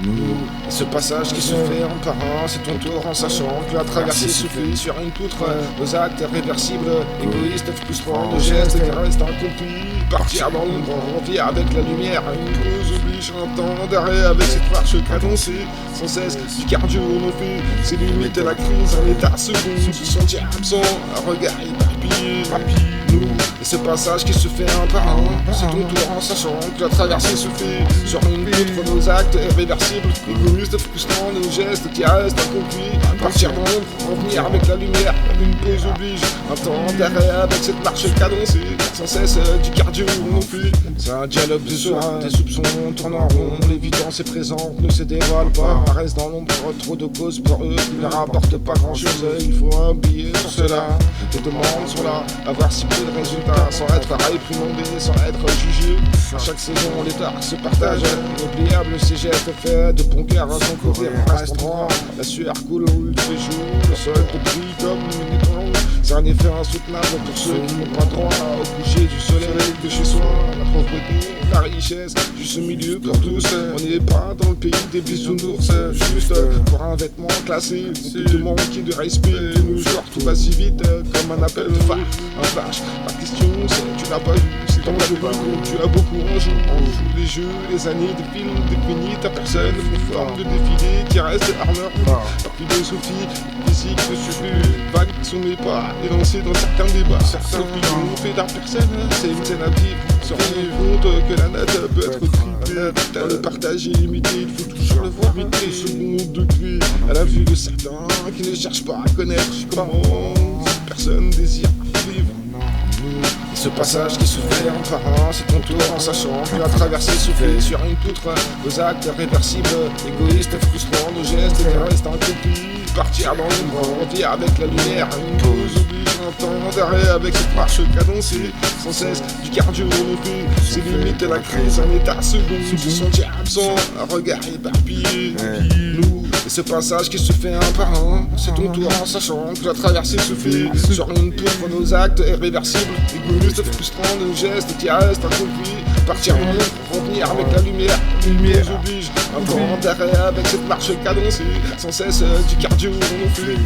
nous. Et ce passage qui se fait un par un, c'est ton tour en sachant que la traversée se fait sur une poutre. Nos actes irréversibles, égoïstes, frustrants, nos gestes qui restent incompris. Partir dans l'ombre, remplir avec la lumière, une cause oblige un temps d'arrêt avec cette marche cadencée. Sans cesse, du cardio on fait, c'est limite à la crise, un état second, se sentir absent, un regard éparpillé. Nous, et ce passage qui se fait un par un, c'est ton tour en sachant que la traversée se fait sur une poutre, nos actes irréversibles, égoïstes, frustrants, nos gestes qui restent incompris. Partir dans l'ombre, revenir avec la lumière, une pause oblige, un temps d'arrêt avec cette marche cadencée. Sans cesse, du cardio on fait, c'est un dialogue de soir, tes soupçons tournent en rond, l'évidence est présente, ne se dévoile pas, reste dans l'ombre, trop de causes pour eux qui ne rapportent pas grand chose, il faut un billet pour cela, les demandes sont là, avoir si peu de résultats, sans être réprimandé, sans être jugé, à chaque saison les tâches se partagent, inoubliables ces gestes faits, de bon cœur à son côté, reste droit, la sueur coule au il fait jour, le sol te brille comme une étoile, c'est un effet insoutenable pour ceux qui n'ont pas droit au coucher du soleil de chez soi, la pauvreté, la richesse, juste au milieu pour tous. On n'est pas dans le pays des bisounours, juste pour un vêtement classé. On te manquer de respect, de nos jours tout va si vite comme un appel de phare. Un flash, la question c'est tu l'as pas vu, c'est ton jeu, tu as beaucoup en jeu. On joue les jeux, les années défilent, définis ta personne, une forme de défilé qui reste armeur. Leur philosophie physique ne suit plus, vague sont mes pas, énoncés dans certains débats. Certains opinions fait d'art personne, c'est une scène à vivre. Se rendre compte que la note peut être triplée. Dans le partage illimité, il faut toujours le voir. Au second degré, à la vue de certains qui ne cherchent pas à connaître comment personne désire vivre. Et ce passage qui se fait un par un, c'est ton tour en sachant que la traversée se fait sur une poutre. Nos actes réversibles, égoïstes, frustrants, nos gestes qui restent incompris. Partir dans l'ombre, revenir avec la lumière, une pause oblige un temps d'arrêt avec cette marche cadencée. Sans cesse, du cardio on fait, c'est limite à la crise, un état second, se sentir absent, un regard éparpillé. Nous, et ce passage qui se fait un par un, c'est ton tour en sachant que la traversée se fait sur une poutre, nos actes irréversibles, égoïstes, frustrants, nos gestes qui restent incompris. Partir dans l'ombre, revenir avec la lumière, une pause oblige un temps d'arrêt avec cette marche cadencée. Sans cesse, du cardio on fait.